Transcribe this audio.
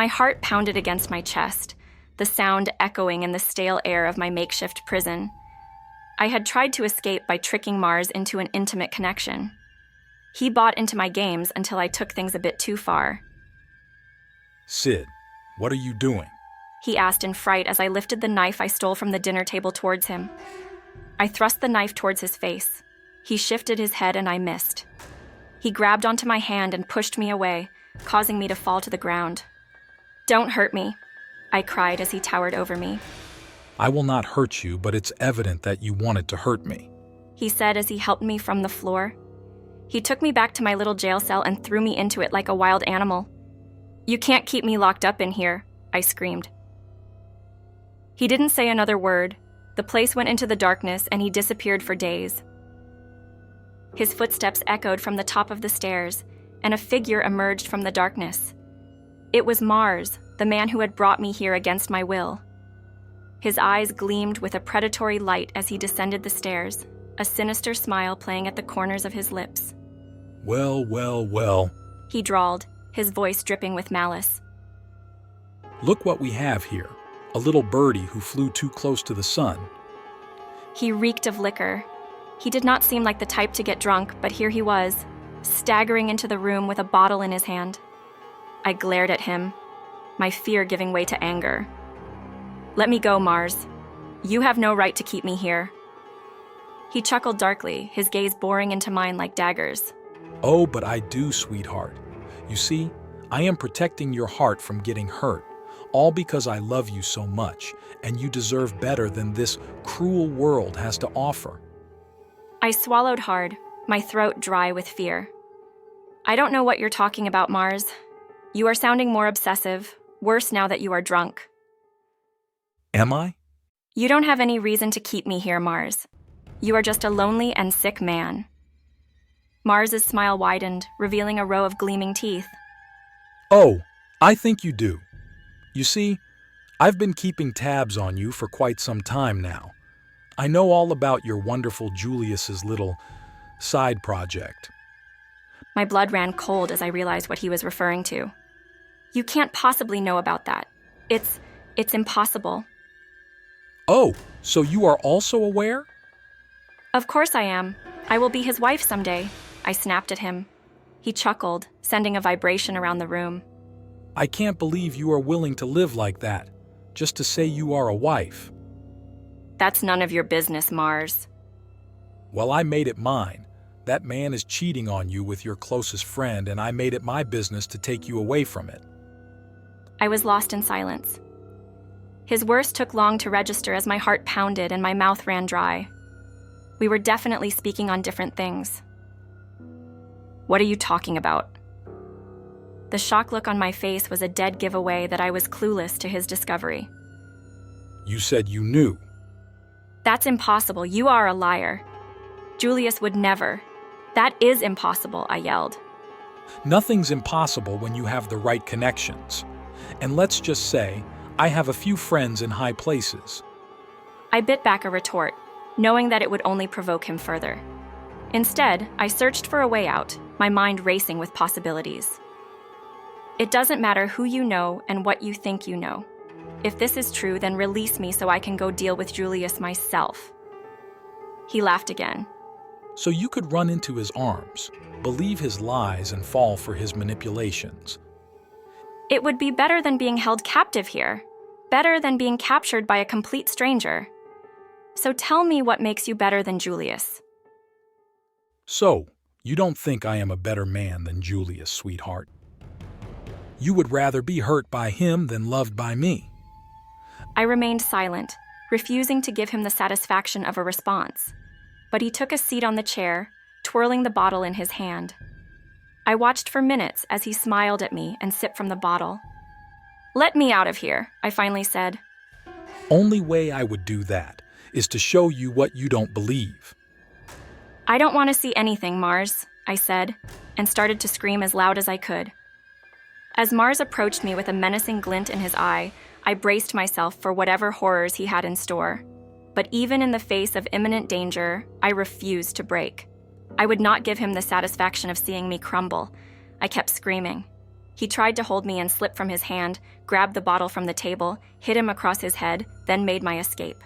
My heart pounded against my chest, the sound echoing in the stale air of my makeshift prison. I had tried to escape by tricking Mars into an intimate connection. He bought into my games until I took things a bit too far. Syd, what are you doing? He asked in fright as I lifted the knife I stole from the dinner table towards him. I thrust the knife towards his face. He shifted his head and I missed. He grabbed onto my hand and pushed me away, causing me to fall to the ground. "Don't hurt me," I cried as he towered over me. I will not hurt you, but it's evident that you wanted to hurt me. He said as he helped me from the floor. He took me back to my little jail cell and threw me into it like a wild animal. "You can't keep me locked up in here," I screamed. He didn't say another word. The place went into the darkness and he disappeared for days. His footsteps echoed from the top of the stairs, and a figure emerged from the darkness. It was Mars, the man who had brought me here against my will. His eyes gleamed with a predatory light as he descended the stairs, a sinister smile playing at the corners of his lips. Well, well, well. He drawled, his voice dripping with malice. Look what we have here. A little birdie who flew too close to the sun. He reeked of liquor. He did not seem like the type to get drunk, but here he was, staggering into the room with a bottle in his hand. I glared at him, my fear giving way to anger. "Let me go, Mars. You have no right to keep me here." He chuckled darkly, his gaze boring into mine like daggers. Oh, but I do, sweetheart. You see, I am protecting your heart from getting hurt, all because I love you so much, and you deserve better than this cruel world has to offer. I swallowed hard, my throat dry with fear. "I don't know what you're talking about, Mars. You are sounding more obsessive, worse now that you are drunk." Am I? "You don't have any reason to keep me here, Mars. You are just a lonely and sick man." Mars's smile widened, revealing a row of gleaming teeth. Oh, I think you do. You see, I've been keeping tabs on you for quite some time now. I know all about your wonderful Julius's little side project. My blood ran cold as I realized what he was referring to. "You can't possibly know about that. It's impossible." Oh, so you are also aware? "Of course I am. I will be his wife someday," I snapped at him. He chuckled, sending a vibration around the room. I can't believe you are willing to live like that, just to say you are a wife. "That's none of your business, Mars." Well, I made it mine. That man is cheating on you with your closest friend, and I made it my business to take you away from it. I was lost in silence. His words took long to register as my heart pounded and my mouth ran dry. We were definitely speaking on different things. "What are you talking about?" The shock look on my face was a dead giveaway that I was clueless to his discovery. You said you knew. "That's impossible. You are a liar. Julius would never. That is impossible," I yelled. Nothing's impossible when you have the right connections. And let's just say, I have a few friends in high places. I bit back a retort, knowing that it would only provoke him further. Instead, I searched for a way out, my mind racing with possibilities. "It doesn't matter who you know and what you think you know. If this is true, then release me so I can go deal with Julius myself." He laughed again. So you could run into his arms, believe his lies, and fall for his manipulations. "It would be better than being held captive here. Better than being captured by a complete stranger. So tell me what makes you better than Julius." So, you don't think I am a better man than Julius, sweetheart? You would rather be hurt by him than loved by me. I remained silent, refusing to give him the satisfaction of a response. But he took a seat on the chair, twirling the bottle in his hand. I watched for minutes as he smiled at me and sipped from the bottle. "Let me out of here," I finally said. Only way I would do that is to show you what you don't believe. "I don't want to see anything, Mars," I said, and started to scream as loud as I could. As Mars approached me with a menacing glint in his eye, I braced myself for whatever horrors he had in store. But even in the face of imminent danger, I refused to break. I would not give him the satisfaction of seeing me crumble. I kept screaming. He tried to hold me and slipped from his hand, grabbed the bottle from the table, hit him across his head, then made my escape.